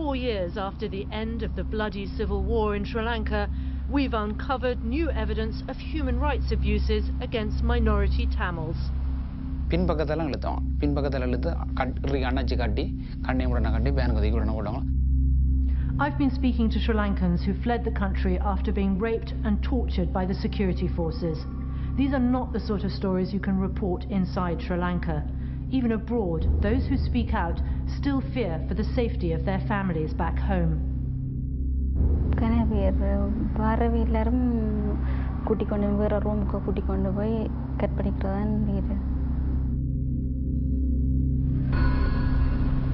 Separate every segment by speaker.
Speaker 1: 4 years after the end of the bloody civil war in Sri Lanka, we've uncovered new evidence of human rights abuses against minority Tamils. I've been speaking to Sri Lankans who fled the country after being raped and tortured by the security forces. These are not the sort of stories you can report inside Sri Lanka. Even abroad, those who speak out still fear for the safety of their families back home.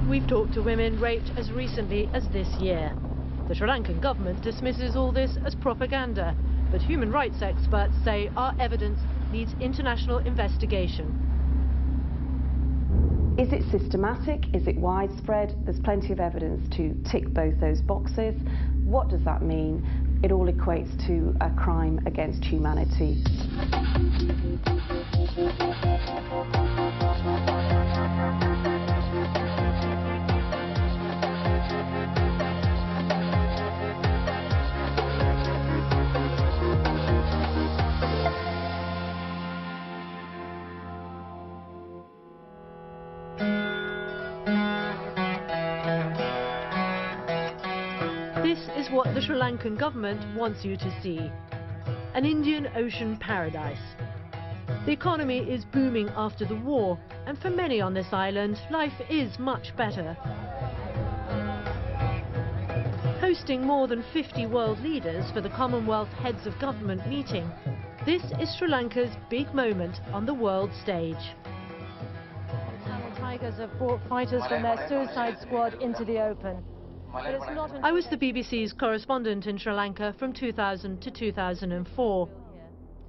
Speaker 1: We've talked to women raped as recently as this year. The Sri Lankan government dismisses all this as propaganda, but human rights experts say our evidence needs international investigation.
Speaker 2: Is it systematic? Is it widespread? There's plenty of evidence to tick both those boxes. What does that mean? It all equates to a crime against humanity.
Speaker 1: This is what the Sri Lankan government wants you to see. An Indian Ocean paradise. The economy is booming after the war, and for many on this island, life is much better. Hosting more than 50 world leaders for the Commonwealth Heads of Government meeting, this is Sri Lanka's big moment on the world stage. Tamil Tigers have brought fighters from their suicide squad into the open. I was the BBC's correspondent in Sri Lanka from 2000 to 2004.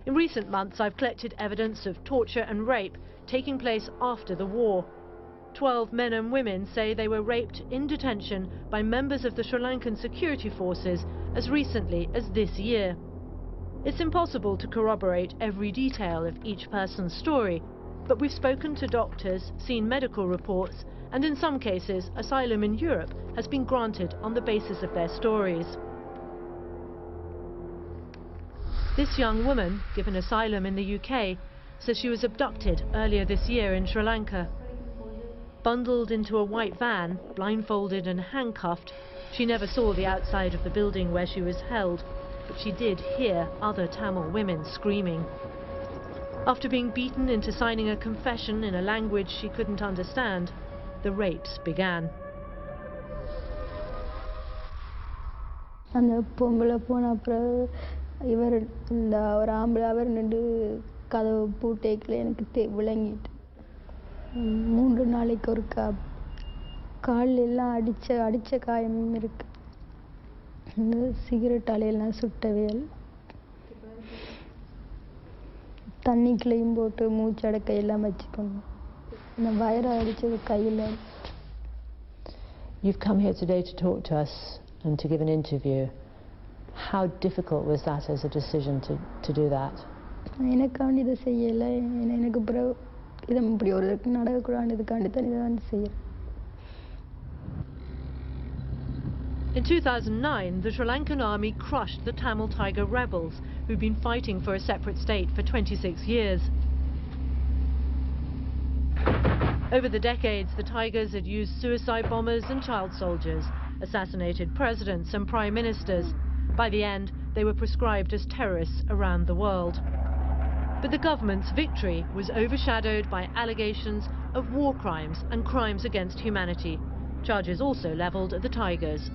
Speaker 1: In recent months, I've collected evidence of torture and rape taking place after the war. 12 men and women say they were raped in detention by members of the Sri Lankan security forces as recently as this year. It's impossible to corroborate every detail of each person's story, but we've spoken to doctors, seen medical reports, and in some cases, asylum in Europe has been granted on the basis of their stories. This young woman, given asylum in the UK, says she was abducted earlier this year in Sri Lanka. Bundled into a white van, blindfolded and handcuffed, she never saw the outside of the building where she was held, but she did hear other Tamil women screaming. After being beaten into signing a confession in a language she couldn't understand, the rapes began. You've come here today to talk to us and to give an interview. How difficult was that as a decision to do that? In 2009, the Sri Lankan army crushed the Tamil Tiger rebels, who'd been fighting for a separate state for 26 years. Over the decades, the Tigers had used suicide bombers and child soldiers, assassinated presidents and prime ministers. By the end, they were prescribed as terrorists around the world. But the government's victory was overshadowed by allegations of war crimes and crimes against humanity, charges also leveled at the Tigers.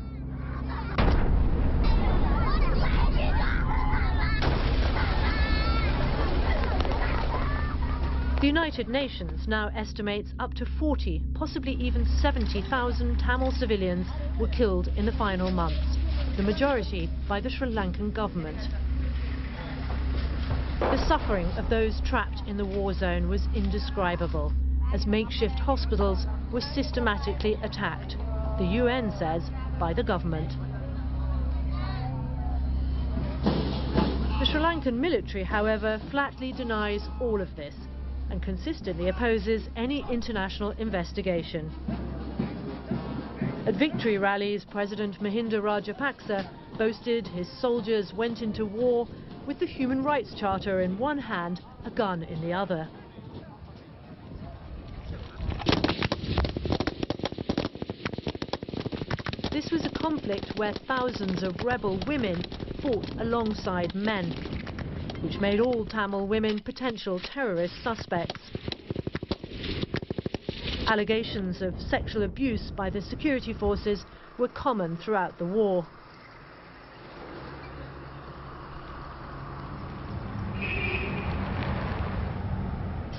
Speaker 1: The United Nations now estimates up to 40, possibly even 70,000 Tamil civilians were killed in the final months, the majority by the Sri Lankan government. The suffering of those trapped in the war zone was indescribable, as makeshift hospitals were systematically attacked, the UN says, by the government. The Sri Lankan military, however, flatly denies all of this and consistently opposes any international investigation. At victory rallies, President Mahinda Rajapaksa boasted his soldiers went into war with the Human Rights Charter in one hand, a gun in the other. This was a conflict where thousands of rebel women fought alongside men, which made all Tamil women potential terrorist suspects. Allegations of sexual abuse by the security forces were common throughout the war.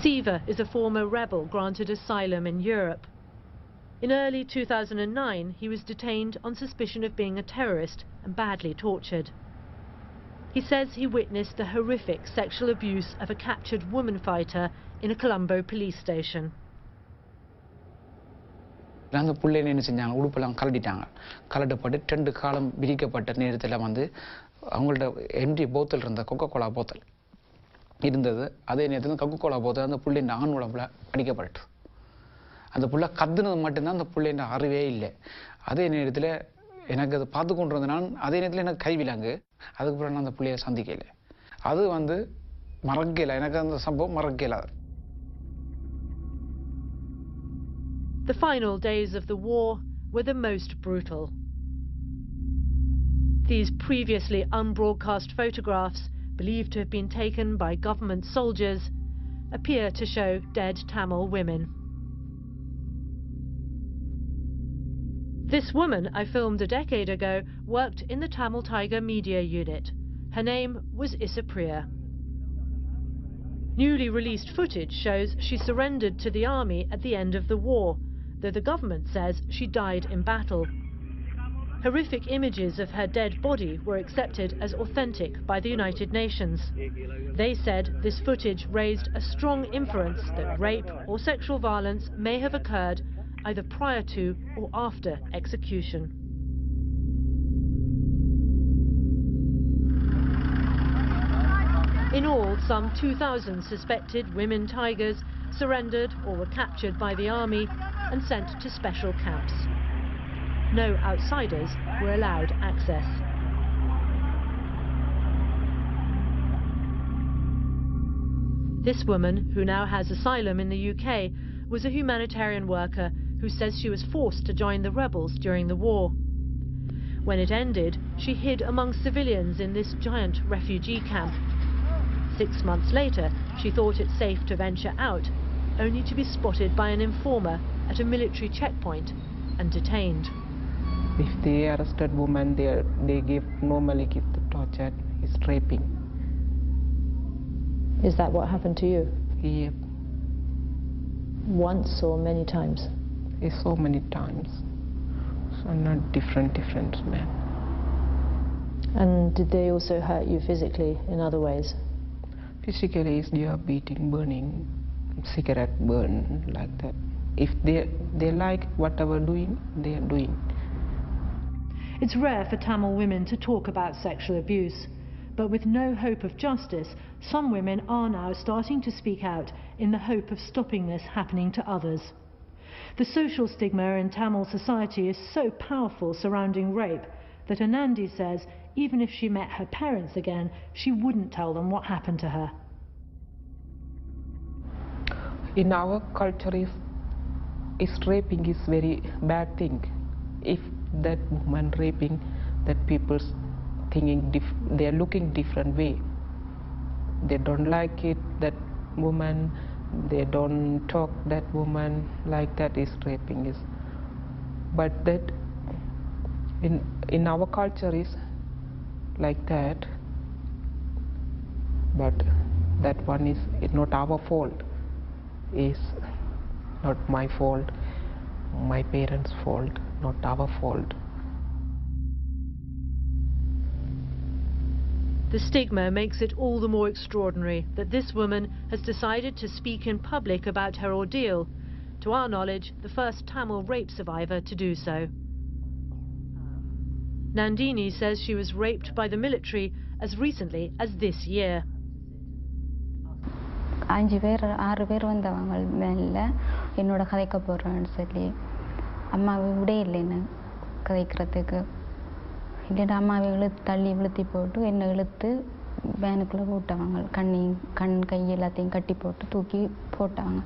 Speaker 1: Siva is a former rebel granted asylum in Europe. In early 2009, he was detained on suspicion of being a terrorist and badly tortured. He says he witnessed the horrific sexual abuse of a captured woman fighter in a Colombo police station.
Speaker 3: அந்த புள்ளைங்க என்ன செஞ்சாங்க, உடுப்பெல்லாம் கலட்டிட்டாங்க. கலட்டப்பட்டு 2 காலம் விரிக்கப்பட்ட நேரத்தில் வந்து அவங்களோட empty போத்தல் இருந்த Coca Cola போத்தல் இருந்தது. அதே நேரத்தில் கொக்கோகோலா போத்தல் அந்த புள்ளைங்க ஆண் உடம்புல அடிக்கப்பட்டு அந்த புள்ள கத்துனது மட்டும்தான் அந்த புள்ளைங்க அறிவே இல்லை. அதே நேரத்தில் எனக்கு அதை பார்த்து கொண்டு இருந்த நான் அதே நேரத்தில் எனக்கு கைவிலங்கு. அதுக்கப்புறம் நான் அந்த புள்ளையை சந்திக்கலை. அது வந்து மறக்கலை, எனக்கு அந்த சம்பவம் மறக்கலை.
Speaker 1: The final days of the war were the most brutal. These previously unbroadcast photographs, believed to have been taken by government soldiers, appear to show dead Tamil women. This woman I filmed a decade ago worked in the Tamil Tiger media unit. Her name was Itjp. Newly released footage shows she surrendered to the army at the end of the war, though the government says she died in battle. Horrific images of her dead body were accepted as authentic by the United Nations. They said this footage raised a strong inference that rape or sexual violence may have occurred either prior to or after execution. In all, some 2,000 suspected women tigers surrendered or were captured by the army and sent to special camps. No outsiders were allowed access. This woman, who now has asylum in the UK, was a humanitarian worker who says she was forced to join the rebels during the war. When it ended, she hid among civilians in this giant refugee camp. 6 months later, she thought it safe to venture out, only to be spotted by an informer at a military checkpoint and detained.
Speaker 4: If they arrested women, they normally give the torture, is raping.
Speaker 5: Is that what happened to you?
Speaker 4: Yep.
Speaker 5: Once or many times?
Speaker 4: It's so many times. So not different men.
Speaker 5: And did they also hurt you physically in other ways?
Speaker 4: Physically, is they are beating, burning, cigarette burn, like that. If they like whatever doing, they are doing.
Speaker 1: It's rare for Tamil women to talk about sexual abuse, but with no hope of justice, some women are now starting to speak out in the hope of stopping this happening to others. The social stigma in Tamil society is so powerful surrounding rape that Anandi says even if she met her parents again, she wouldn't tell them what happened to her.
Speaker 4: In our culture, is raping is very bad thing. If that woman raping, that people's thinking they are looking different way. They don't like it, that woman, they don't talk that woman like that is raping is. But that in our culture is like that, but that one is not our fault, is not my fault, my parents' fault, not our fault.
Speaker 1: The stigma makes it all the more extraordinary that this woman has decided to speak in public about her ordeal, to our knowledge the first Tamil rape survivor to do so. Nandini says she was raped by the military as recently as this year.
Speaker 6: 5 பேர் 6 பேர் வந்தவங்க மேல என்னோட கதைக்க போறேன்னு சொல்லி அம்மாவை விட இல்லைன்னு கதைக்கிறதுக்கு. இல்லைன்னா அம்மாவை தள்ளி இழுத்தி போட்டு என்னை இழுத்து வேனுக்குள்ளே போட்டாங்க. கண் கை எல்லாத்தையும் கட்டி போட்டு தூக்கி போட்டாங்க.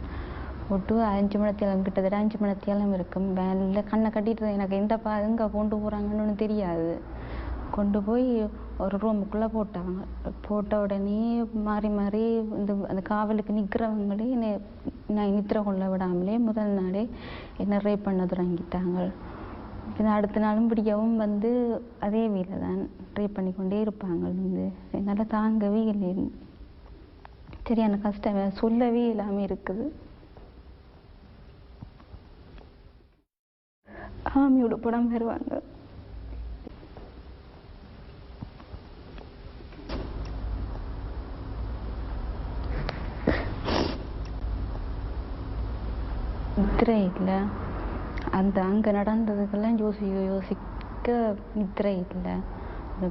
Speaker 6: போட்டு 5 மணித்தியாலம் கிட்டத்தட்ட 5 மணித்தியாலம் இருக்கும். வேனில் கண்ணை கட்டிட்டு எனக்கு எங்கே கொண்டு போகிறாங்கன்னு தெரியாது. கொண்டு போய் ஒரு ரூமுக்குள்ளே போட்டாங்க. போட்ட உடனே மாறி மாறி அந்த காவலுக்கு நிற்கிறவங்களே நான் நித்திர கொள்ள விடாமலே முதல் நாளே என்னை ரேப் பண்ண தொடங்கிட்டாங்க. அடுத்த நாளும் பிடிக்கவும் அதே வீட்டில் தான் ரேப் பண்ணிக்கொண்டே இருப்பாங்க. என்னால் தாங்கவே இல்லை. சரியான கஷ்டம், சொல்லவே இல்லாமல் இருக்குது. ஆமியோட படம் வருவாங்க. நித்திரை இல்லை. அங்கே நடந்ததுக்கெல்லாம் யோசிக்க நித்திரை இல்லை.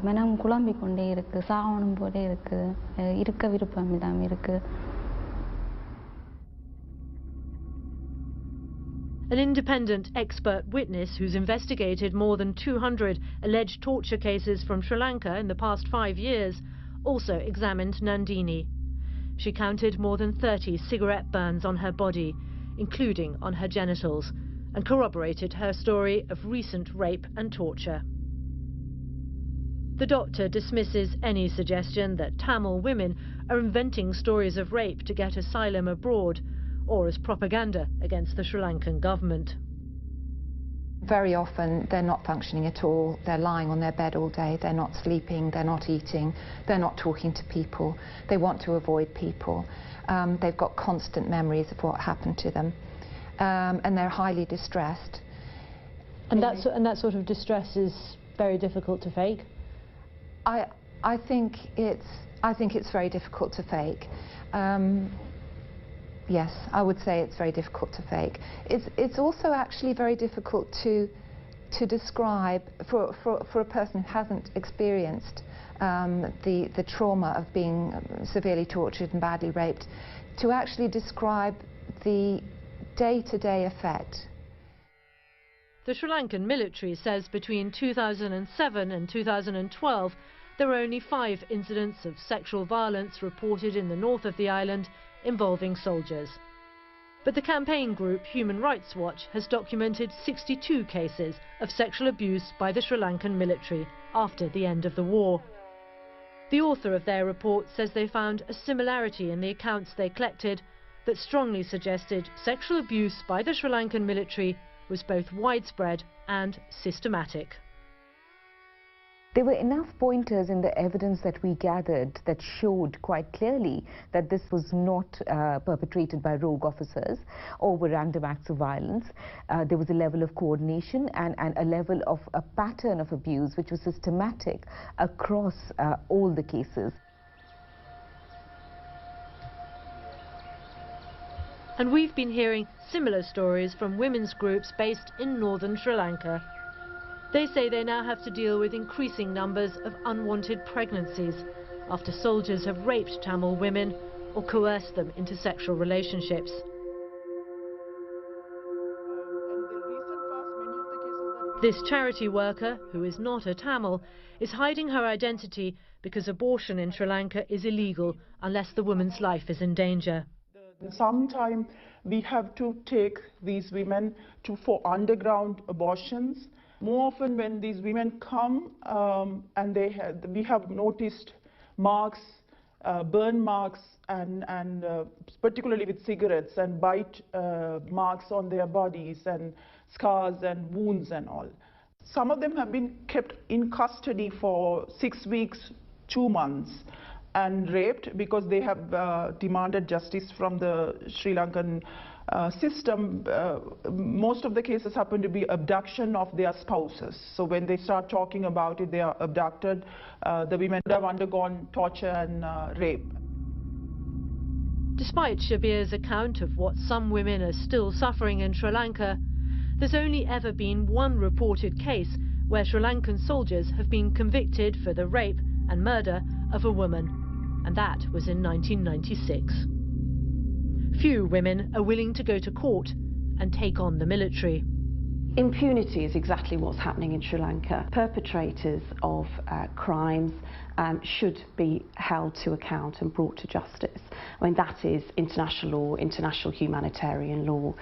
Speaker 6: மனம் குழம்பிக் கொண்டே இருக்கு. சாவணும் போலே இருக்கு. இருக்க விருப்பம் இல்லாமல் இருக்கு.
Speaker 1: An independent expert witness who's investigated more than 200 alleged torture cases from Sri Lanka in the past 5 years also examined Nandini. She counted more than 30 cigarette burns on her body, including on her genitals, and corroborated her story of recent rape and torture. The doctor dismisses any suggestion that Tamil women are inventing stories of rape to get asylum abroad, or as propaganda against the Sri Lankan government.
Speaker 7: Very often they're not functioning at all. They're lying on their bed all day. They're not sleeping. They're not eating. They're not talking to people. They want to avoid people. They've got constant memories of what happened to them. And they're highly distressed.
Speaker 5: And that sort of distress is very difficult to fake?
Speaker 7: I think it's very difficult to fake. Yes, I would say it's very difficult to fake. It's also actually very difficult to describe for a person who hasn't experienced the trauma of being severely tortured and badly raped, to actually describe the day-to-day effect.
Speaker 1: The Sri Lankan military says between 2007 and 2012 there were only 5 incidents of sexual violence reported in the north of the island involving soldiers. But the campaign group Human Rights Watch has documented 62 cases of sexual abuse by the Sri Lankan military after the end of the war. The author of their report says they found a similarity in the accounts they collected that strongly suggested sexual abuse by the Sri Lankan military was both widespread and systematic.
Speaker 8: There were enough pointers in the evidence that we gathered that showed quite clearly that this was not perpetrated by rogue officers or were random acts of violence. There was a level of coordination and a level of a pattern of abuse which was systematic across all the cases.
Speaker 1: And we've been hearing similar stories from women's groups based in northern Sri Lanka. They say they now have to deal with increasing numbers of unwanted pregnancies after soldiers have raped Tamil women or coerced them into sexual relationships. This charity worker, who is not a Tamil, is hiding her identity because abortion in Sri Lanka is illegal unless the woman's life is in danger.
Speaker 9: Sometimes we have to take these women for underground abortions. More often when these women come and we have noticed marks, burn marks and particularly with cigarettes and bite marks on their bodies and scars and wounds and all. Some of them have been kept in custody for 6 weeks, 2 months and raped because they have demanded justice from the Sri Lankan system. Most of the cases happen to be abduction of their spouses. So when they start talking about it, they are abducted. The women have undergone torture and rape.
Speaker 1: Despite Shabir's account of what some women are still suffering in Sri Lanka, there's only ever been one reported case where Sri Lankan soldiers have been convicted for the rape and murder of a woman, and that was in 1996. Few women are willing to go to court and take on the military.
Speaker 2: Impunity is exactly what's happening in Sri Lanka. Perpetrators of crimes should be held to account and brought to justice. I mean, that is international law, international humanitarian law.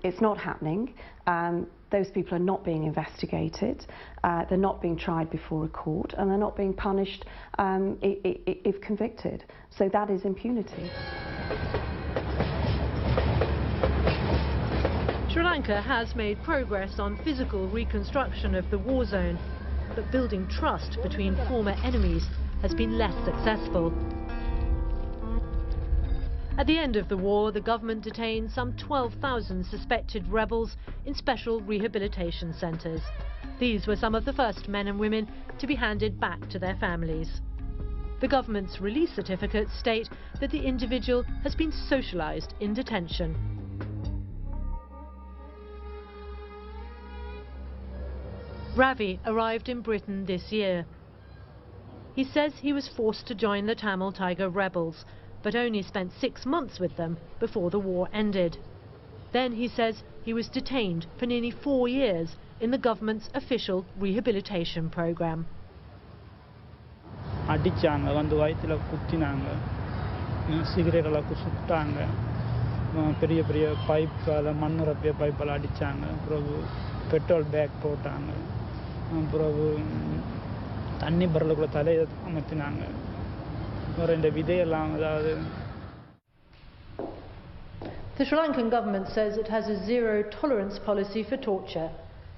Speaker 2: It's not happening. Those people are not being investigated, they're not being tried before a court, and they're not being punished if convicted. So that is impunity.
Speaker 1: Sri Lanka has made progress on physical reconstruction of the war zone, but building trust between former enemies has been less successful. At the end of the war, the government detained some 12,000 suspected rebels in special rehabilitation centres. These were some of the first men and women to be handed back to their families. The government's release certificates state that the individual has been socialised in detention. Ravi arrived in Britain this year. He says he was forced to join the Tamil Tiger rebels, but only spent 6 months with them before the war ended. Then he says he was detained for nearly 4 years in the government's official rehabilitation program.
Speaker 10: அடிச்சாங்க வந்து வயித்துல குத்தினாங்க சிகரெட்டெல்லாம் சுட்டாங்க பெரிய பெரிய பைப்பால் மண்ணுரப்பிய பைப்பால் அடித்தாங்க பிறகு petrol back போட்டாங்க பிறகு தண்ணி பரலுக்குள்ள தலையை அமர்த்தினாங்க வேறு இந்த விதையெல்லாம் அதாவது.
Speaker 1: The Sri Lankan government says it has a zero-tolerance policy for torture.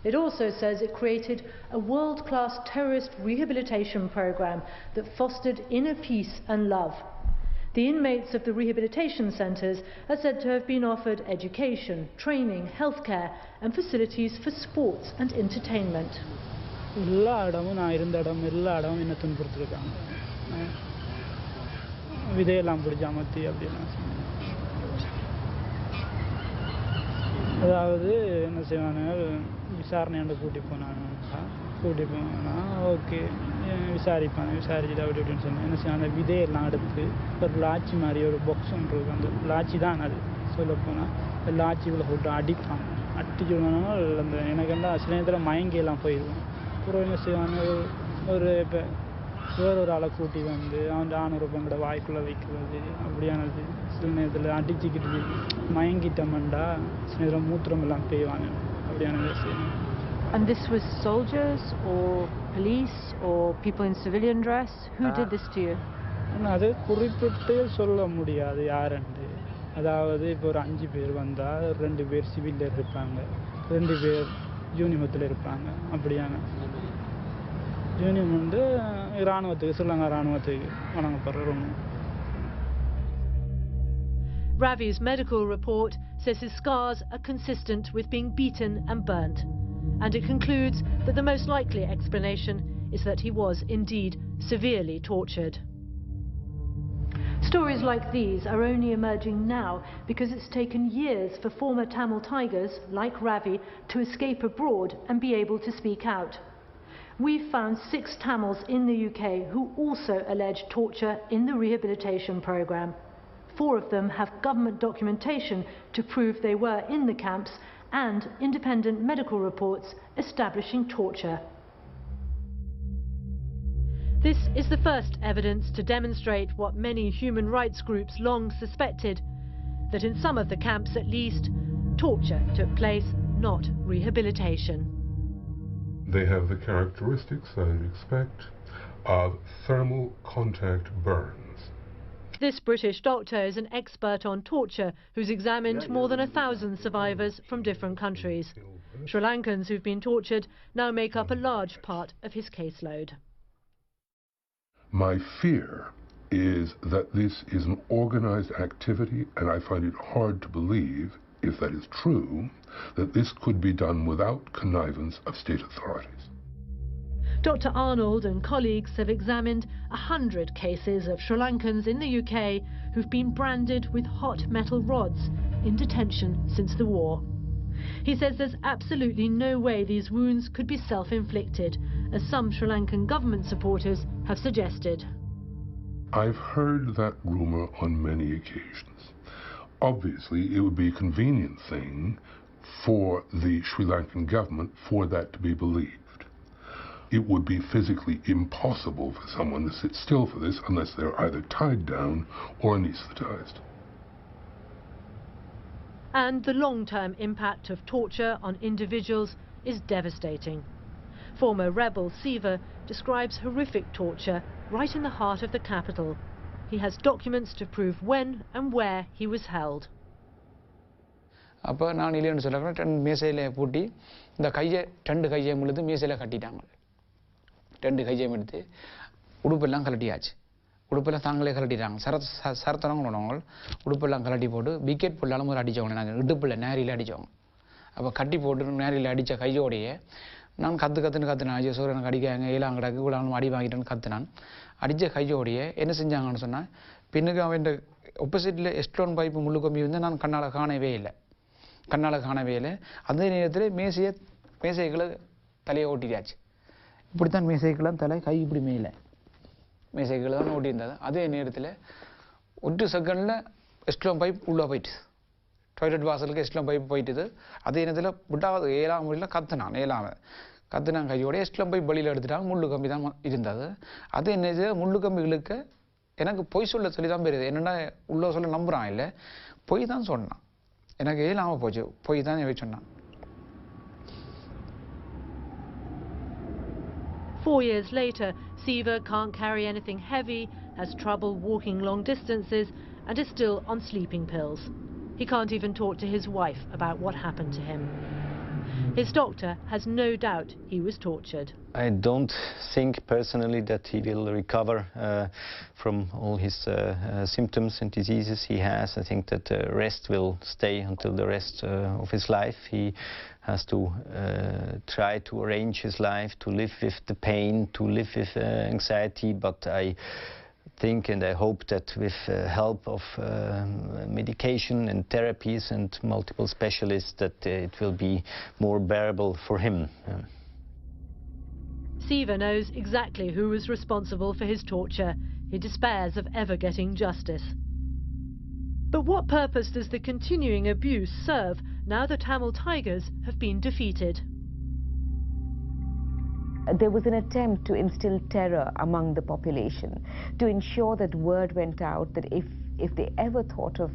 Speaker 1: It also says it created a world-class terrorist rehabilitation program that fostered inner peace and love. The inmates of the rehabilitation centres are said to have been offered education, training, healthcare and facilities for sports and entertainment.
Speaker 10: எல்லா இடமும் நான் இருந்த இடம் எல்லா இடமும் என்ன துன்புறுத்திருக்காங்க விதையெல்லாம் பிடிச்சி அமர்த்தி அப்படின்னா அதாவது என்ன செய்வாங்க விசாரணையாண்ட கூட்டி போனா ஓகே விசாரிப்பாங்க விசாரிச்சுட்டு அப்படி இப்படின்னு சொன்னேன் என்ன செய்வாங்க அந்த விதையெல்லாம் எடுத்து ஒரு லாச்சி மாதிரி ஒரு பாக்ஸ் ஒன்று இருக்கும் அந்த லாச்சி தான் அது சொல்லப்போனால் அந்த லாச்சிக்குள்ளே போட்டு அடிப்பாங்க அடிச்சு விடணும் அந்த எனக்கு என்ன சில நேரத்தில் மயங்கியெல்லாம் போயிடுவோம் அப்புறம் என்ன செய்வாங்க ஒரு இப்போ வேறொரு ஆளை கூட்டி வந்து அவன் ஆணுறுப்பங்களோட வாய்க்குள்ளே வைக்கிறது அப்படியானது சில நேரத்தில் அடிச்சுக்கிட்டு மயங்கிட்டோம்டா சில நேரம் மூத்திரம் எல்லாம் பெய்வாங்க அப்படியானது செய்யணும்.
Speaker 5: And this was soldiers or police or people in civilian dress? Who did this to you?
Speaker 10: அது குறிப்பிட்டு சொல்ல முடியாது யாருண்டு. அதாவது இப்போ ஒரு 5 பேர் வந்தால் 2 பேர் சிவிலில் இருப்பாங்க 2 பேர் யூனிமத்தில் இருப்பாங்க அப்படியான யூனியம் வந்து இராணுவத்துக்கு Sri Lanka இராணுவத்துக்கு வழங்கப்படுற.
Speaker 1: Ravi's medical report says his scars are consistent with being beaten and burnt, and it concludes that the most likely explanation is that he was indeed severely tortured. Stories like these are only emerging now because it's taken years for former Tamil Tigers like Ravi to escape abroad and be able to speak out. We've found 6 Tamils in the UK who also allege torture in the rehabilitation programme. 4 of them have government documentation to prove they were in the camps and independent medical reports establishing torture. This is the first evidence to demonstrate what many human rights groups long suspected, that in some of the camps at least, torture took place, not rehabilitation.
Speaker 11: They have the characteristics that you'd expect of thermal contact burns.
Speaker 1: This British doctor is an expert on torture who's examined more than 1,000 survivors from different countries. Sri Lankans who've been tortured now make up a large part of his caseload.
Speaker 11: My fear is that this is an organized activity, and I find it hard to believe, if that is true, that this could be done without connivance of state authorities.
Speaker 1: Dr. Arnold and colleagues have examined 100 cases of Sri Lankans in the UK who've been branded with hot metal rods in detention since the war. He says there's absolutely no way these wounds could be self-inflicted, as some Sri Lankan government supporters have suggested.
Speaker 11: I've heard that rumor on many occasions. Obviously, it would be a convenient thing for the Sri Lankan government for that to be believed. It would be physically impossible for someone to sit still for this unless they're either tied down or anesthetized.
Speaker 1: And the long-term impact of torture on individuals is devastating. Former rebel Siva describes horrific torture right in the heart of the capital. He has documents to prove when and where he was held.
Speaker 3: அப்போ நான் இல்லைன்னு சொல்கிறேன், 2 மேசையில் பூட்டி இந்த கையை 2 கையை முழுது மேசையில் கட்டிட்டாங்க. 2 கையையும் எடுத்து உடுப்பெல்லாம் கலட்டியாச்சு. உடுப்பெல்லாம் தாங்களே கலட்டிட்டாங்க. சரத்தனவங்க உடுப்பெல்லாம் கலட்டி போட்டு விக்கெட் புல்லாலும் ஒரு அடித்தவங்க, நாங்கள் இடுப்பில் நேரில் அடித்தவங்க. அப்போ கட்டி போட்டு நேரில் அடித்த கையோடையே நான் கத்துன்னு கத்துனேன். ஐயோ சோறு எனக்கு அடிக்காங்க, ஏலாம் கிடக்கு இவ்வளோ அடி வாங்கிட்டேன்னு கத்துனான். அடித்த கையோடையே என்ன செஞ்சாங்கன்னு சொன்னால், பின்னுக்கு அவன் ஆப்போசிட்டில் எஸ்ட்ரோன் பைப்பு முள்ளு கம்பி வந்து நான் கண்ணால் காணவே இல்லை. அதே நேரத்தில் மேசைகளை தலையை ஓட்டிட்டாச்சு. இப்படித்தான் மேசைக்கெல்லாம் தலை கை இப்படி மேலே மேசைகளை தான் ஓட்டியிருந்தது. அதே நேரத்தில் 1 செகண்டில் எஸ்ட்ரோன் பைப் உள்ளே போயிட்டு, டாய்லெட் வாசலுக்கு எஸ்ட்ரோன் பைப் போயிட்டுது. அதே நேரத்தில் விட்டாவது 7ஆம் முறையில் கத்துனாங்க கையோட எஸ்ட்ரோன் பைப் வெளியில் எடுத்துட்டாங்க. முள்ளு கம்பி தான் இருந்தது. அதே நேரத்தில் முள்ளு கம்பிகளுக்கு எனக்கு பொய் சொல்லி தான் போயிருது. என்னென்னா உள்ள சொல்ல நம்புகிறான் இல்லை, பொய் தான் சொன்னான். எனக்கு ஏலாமல் போச்சு, பொய் தான் சொன்னான்.
Speaker 1: 4 years later, Siva can't carry anything heavy, has trouble walking long distances, and is still on sleeping pills. He can't even talk to his wife about what happened to him. His doctor has no doubt he was tortured.
Speaker 12: I don't think personally that he will recover from all his symptoms and diseases he has. I think that rest will stay until the rest of his life. He has to try to arrange his life, to live with the pain, to live with anxiety, but I think and I hope that with help of medication and therapies and multiple specialists that it will be more bearable for him.
Speaker 1: Siva knows exactly who was responsible for his torture. He despairs of ever getting justice. But what purpose does the continuing abuse serve now the Tamil Tigers have been defeated?
Speaker 8: There was an attempt to instill terror among the population, to ensure that word went out that if they ever thought of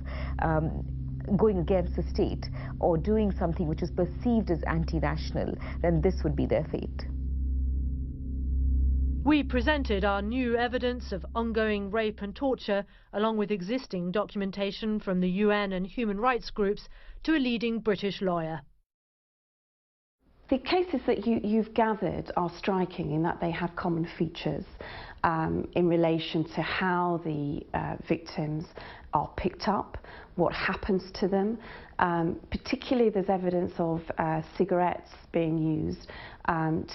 Speaker 8: going against the state or doing something which is perceived as anti-national, then this would be their fate.
Speaker 1: We presented our new evidence of ongoing rape and torture, along with existing documentation from the UN and human rights groups, to a leading British lawyer.
Speaker 2: The cases that you've gathered are striking in that they have common features in relation to how the victims are picked up, what happens to them. Particularly there's evidence of cigarettes being used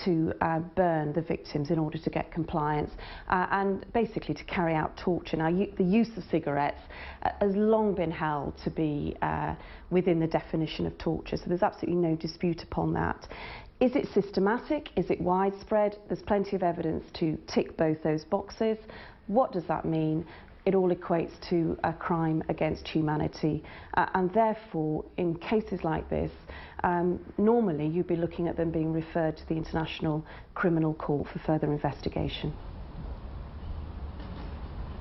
Speaker 2: to burn the victims in order to get compliance and basically to carry out torture. Now the use of cigarettes has long been held to be within the definition of torture, so there's absolutely no dispute upon that. Is it systematic? Is it widespread? There's plenty of evidence to tick both those boxes. What does that mean? It all equates to a crime against humanity, and therefore in cases like this normally you'd be looking at them being referred to the International Criminal Court for further investigation.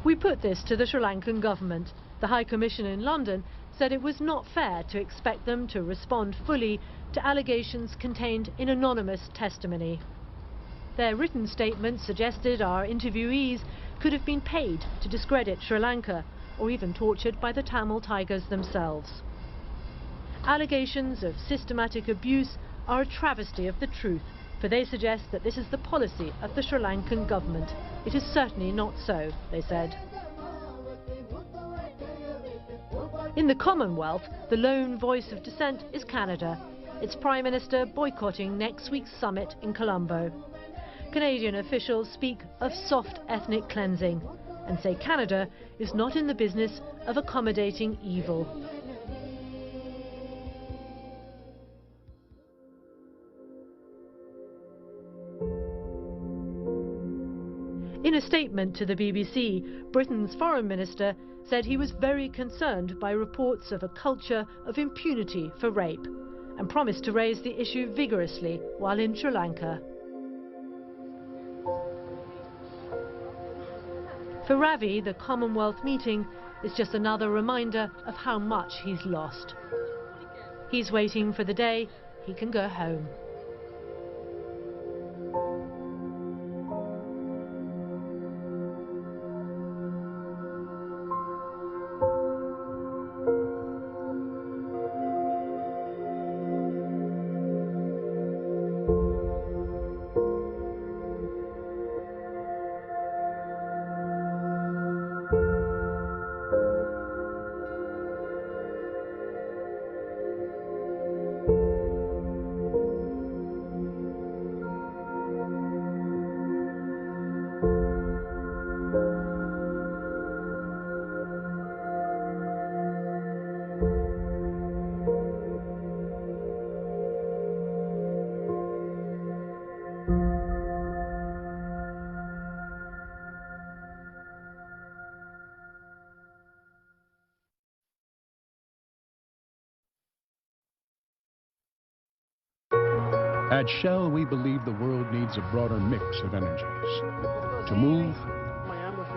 Speaker 1: We put this to the Sri Lankan government. The High Commissioner in London said it was not fair to expect them to respond fully to allegations contained in anonymous testimony. Their written statements suggested our interviewees could have been paid to discredit Sri Lanka or even tortured by the Tamil Tigers themselves. Allegations of systematic abuse are a travesty of the truth, for they suggest that this is the policy of the Sri Lankan government. It is certainly not so, they said. In the Commonwealth, the lone voice of dissent is Canada, its Prime Minister boycotting next week's summit in Colombo. Canadian officials speak of soft ethnic cleansing and say Canada is not in the business of accommodating evil. In a statement to the BBC, Britain's Foreign Minister said he was very concerned by reports of a culture of impunity for rape. and promised to raise the issue vigorously while in Sri Lanka. For Ravi, the Commonwealth meeting is just another reminder of how much he's lost. He's waiting for the day he can go home.
Speaker 13: At Shell, we believe the world needs a broader mix of energies to move,